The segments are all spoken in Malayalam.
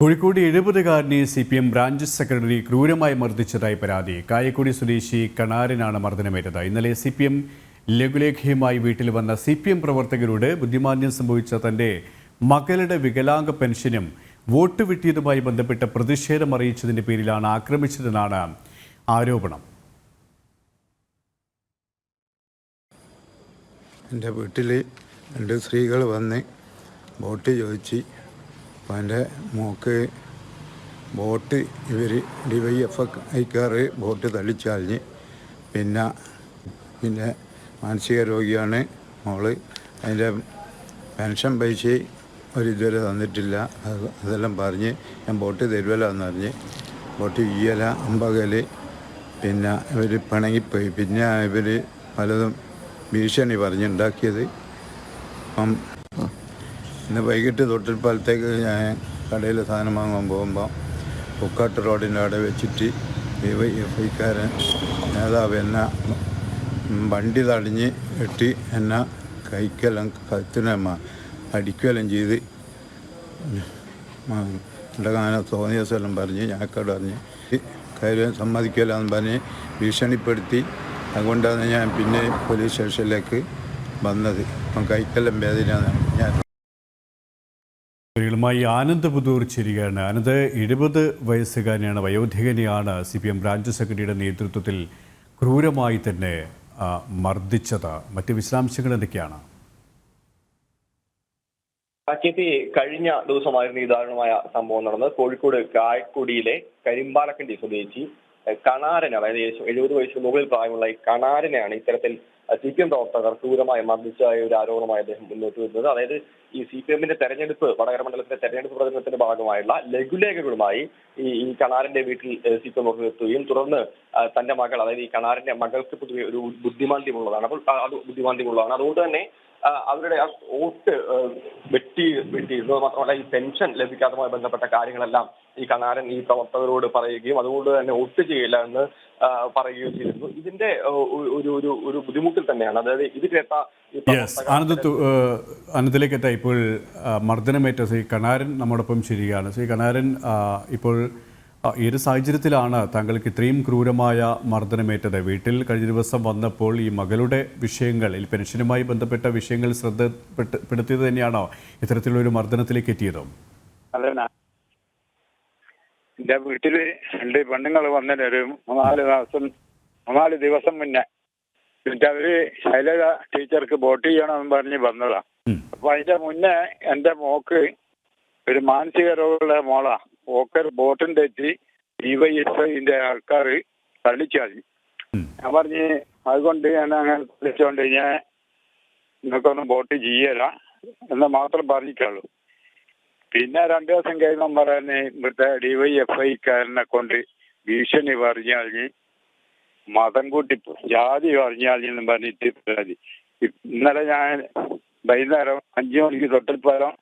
കോഴിക്കോട് 70-കാരനെ CPM ബ്രാഞ്ച് സെക്രട്ടറി ക്രൂരമായി മർദ്ദിച്ചതായി പരാതി. കായക്കൊടി സ്വദേശി കണാരനാണ് മർദ്ദനമേറ്റത്. ഇന്നലെ CPM ലഘുലേഖയുമായി വീട്ടിൽ വന്ന CPM പ്രവർത്തകരോട് ബുദ്ധിമാന്ദ്യം സംഭവിച്ച തന്റെ മകളുടെ വികലാംഗ പെൻഷനും വോട്ട് വെട്ടിയതുമായി ബന്ധപ്പെട്ട പ്രതിഷേധം അറിയിച്ചതിന്റെ പേരിലാണ് ആക്രമിച്ചതെന്നാണ് ആരോപണം. എൻ്റെ വീട്ടിൽ 2 സ്ത്രീകൾ വന്ന് വോട്ട് ചോദിച്ച് അപ്പം എൻ്റെ മോക്ക് വോട്ട് ഇവർ DYFIക്കാർ വോട്ട് തള്ളിച്ചാലിഞ്ഞ് പിന്നെ മാനസിക രോഗിയാണ് മോള്. അതിൻ്റെ പെൻഷൻ പൈസ ഇതുവരെ തന്നിട്ടില്ല. അതെല്ലാം പറഞ്ഞ് ഞാൻ വോട്ട് തരുവല്ല എന്ന് പറഞ്ഞ് വോട്ട് ചെയ്യല അമ്പകൽ പിന്നെ ഇവർ പിണങ്ങിപ്പോയി. പിന്നെ ഇവർ പലതും ഭീഷണി പറഞ്ഞുണ്ടാക്കിയത്. അപ്പം ഇന്ന് വൈകിട്ട് തൊട്ടിൽപ്പാലത്തേക്ക് ഞാൻ കടയിൽ സാധനം വാങ്ങാൻ പോകുമ്പോൾ പുക്കാട്ട് റോഡിൻ്റെ അവിടെ വെച്ചിട്ട് DYFIക്കാരൻ നേതാവ് എന്നെ വണ്ടി തടഞ്ഞ് ഇട്ട് എന്നെ കൈക്കെല്ലാം കത്തിനെ അടിക്കുകയെല്ലാം ചെയ്ത് ഉണ്ടാകാൻ തോന്നിയ സ്ഥലം പറഞ്ഞ് ഞാക്കോട് പറഞ്ഞ് കാര്യം സമ്മതിക്കില്ല എന്ന് പറഞ്ഞ് ഭീഷണിപ്പെടുത്തി. അതുകൊണ്ടാണ് ഞാൻ പിന്നെ പോലീസ് സ്റ്റേഷനിലേക്ക് വന്നത്. അപ്പം കൈക്കെല്ലാം വേദനയാണ്. ഞാൻ ആനന്ദ് പുതൂർ ചേരുകയാണ്. ആനന്ദ് 70 വയസ്സുകാരനെയാണ്, വയോധികനെയാണ് CPM ബ്രാഞ്ച് സെക്രട്ടറിയുടെ നേതൃത്വത്തിൽ ക്രൂരമായി തന്നെ മർദ്ദിച്ചത്. മറ്റ് വിശദാംശങ്ങൾ എന്തൊക്കെയാണ്? കഴിഞ്ഞ ദിവസമായിരുന്നു ഈ ദാരുണമായ സംഭവം നടന്നത്. കോഴിക്കോട് കായക്കൊടിയിലെ കരിമ്പാലക്കണ്ടി സ്വദേശി കണാരനെ, അതായത് 70 വയസ്സിന് മുകളിൽ പ്രായമുള്ള ഈ കണാരനെയാണ് ഇത്തരത്തിൽ CPM പ്രവർത്തകർ ക്രൂരമായി മർദ്ദിച്ചതായ ഒരു ആരോപണമായി അദ്ദേഹം മുന്നോട്ട് വരുന്നത്. അതായത് ഈ CPMന്റെ തെരഞ്ഞെടുപ്പ്, വടകര മണ്ഡലത്തിന്റെ തെരഞ്ഞെടുപ്പ് പ്രചരണത്തിന്റെ ഭാഗമായുള്ള ലഘുലേഖകളുമായി ഈ കണാരന്റെ വീട്ടിൽ CPM എത്തുകയും തുടർന്ന് തന്റെ മകൾ, അതായത് ഈ കണാരന്റെ മകൾക്ക് പൊതുവെ ഒരു ബുദ്ധിമാന്ദ്യമുള്ളതാണ്. അപ്പോൾ അത് ബുദ്ധിമാന്ദ്യമുള്ളതാണ്. അതുകൊണ്ട് തന്നെ അവരുടെ ആ വോട്ട് വെട്ടിയിരുന്നത് മാത്രമല്ല, ഈ പെൻഷൻ ലഭിക്കാത്തതുമായി ബന്ധപ്പെട്ട കാര്യങ്ങളെല്ലാം ഈ കണാരൻ ഈ പ്രവർത്തകരോട് പറയുകയും അതുകൊണ്ട് തന്നെ വോട്ട് ചെയ്യില്ല എന്ന് പറയുകയും ചെയ്തിരുന്നു. ഇതിന്റെ ഒരു ബുദ്ധിമുട്ടിൽ തന്നെയാണ്, അതായത് ഇതിലേറ്റ ആനന്ദിലേക്കെത്താ ഇപ്പോൾ മർദ്ദനമേറ്റ ശ്രീ കണാരൻ നമ്മോടൊപ്പം ശരിയാണ്. ശ്രീ കണാരൻ, ഇപ്പോൾ ഈ ഒരു സാഹചര്യത്തിലാണ് താങ്കൾക്ക് ഇത്രയും ക്രൂരമായ മർദ്ദനമേറ്റത്. വീട്ടിൽ കഴിഞ്ഞ ദിവസം വന്നപ്പോൾ ഈ മകളുടെ വിഷയങ്ങൾ, ഈ പെൻഷനുമായി ബന്ധപ്പെട്ട വിഷയങ്ങൾ ശ്രദ്ധപ്പെടുത്തിയത് തന്നെയാണോ ഇത്തരത്തിലുള്ളൊരു മർദ്ദനത്തിലേക്ക് എത്തിയത്? അല്ല, എൻ്റെ വീട്ടിൽ 2 പെണ്ണുങ്ങൾ വന്നതിന് ഒരു 4 ദിവസം മുന്നേ എന്നിട്ട് അവര് ശൈലജ ടീച്ചർക്ക് വോട്ട് ചെയ്യണമെന്ന് പറഞ്ഞ് വന്നതാ. അപ്പൊ അതിന്റെ മുന്നേ എൻ്റെ മോക്ക് ഒരു മാനസിക രോഗമുള്ള മോളാ. ഓക്കർ വോട്ടും തെറ്റി DYFIന്റെ ആൾക്കാർ തള്ളിച്ചാതി. ഞാൻ പറഞ്ഞ് അതുകൊണ്ട് ഞാൻ അങ്ങനെ വിളിച്ചോണ്ട് ഞാൻ നിങ്ങൾക്കൊന്നും വോട്ട് ചെയ്യല എന്ന് മാത്രം പറഞ്ഞിട്ടുള്ളൂ. പിന്നെ 2 ദിവസം കഴിയുമ്പം പറയുന്നത് ഇവിടുത്തെ DYFIക്കാരനെ കൊണ്ട് ഭീഷണി പറഞ്ഞാൽ മതം കൂട്ടി ജാതി പറഞ്ഞാലെന്ന് പറഞ്ഞിട്ട് പരാതി. ഇന്നലെ ഞാൻ വൈകുന്നേരം 5 മണിക്ക് തൊട്ടിൽപ്പാലം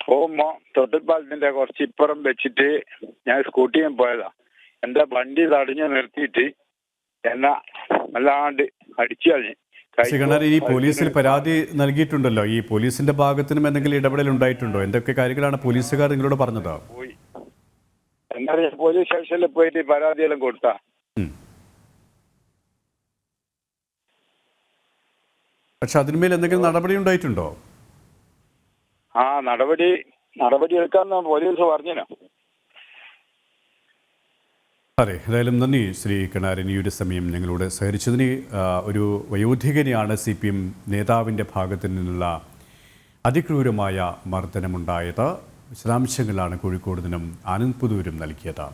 പോകുമ്പോൾ തൊട്ടിൽപ്പാലത്തിന്റെ കുറച്ച് ഇപ്പുറം വെച്ചിട്ട് ഞാൻ സ്കൂട്ടിയും പോയതാ. എൻ്റെ വണ്ടി തടഞ്ഞു നിർത്തിയിട്ട് എന്നെ വല്ലാണ്ട് അടിച്ചു കളഞ്ഞു. ഈ പോലീസിൽ പരാതി നൽകിയിട്ടുണ്ടല്ലോ, ഈ പോലീസിന്റെ ഭാഗത്തിനും എന്തെങ്കിലും ഇടപെടൽ ഉണ്ടായിട്ടുണ്ടോ? എന്തൊക്കെ കാര്യങ്ങളാണ് പോലീസുകാർ നിങ്ങളോട് പറഞ്ഞത്? എന്താ പോലീസ് സ്റ്റേഷനിൽ പോയിട്ട് പരാതിയെല്ലാം കൊടുത്താ. പക്ഷെ അതിന്മേൽ എന്തെങ്കിലും നടപടി ഉണ്ടായിട്ടുണ്ടോ? നടപടി എടുക്കാന്ന് പോലീസ് പറഞ്ഞോ. അതെ, ഏതായാലും നന്ദി ശ്രീ കണാരൻ, ഈ ഒരു സമയം ഞങ്ങളോട് സഹകരിച്ചതിന്. ഒരു വയോധികനെയാണ് CPM നേതാവിൻ്റെ ഭാഗത്തു നിന്നുള്ള അതിക്രൂരമായ മർദ്ദനമുണ്ടായത്. വിശദാംശങ്ങളാണ് കോഴിക്കോട് നിന്നും ആനന്ദ് പുതൂരും നൽകിയത്.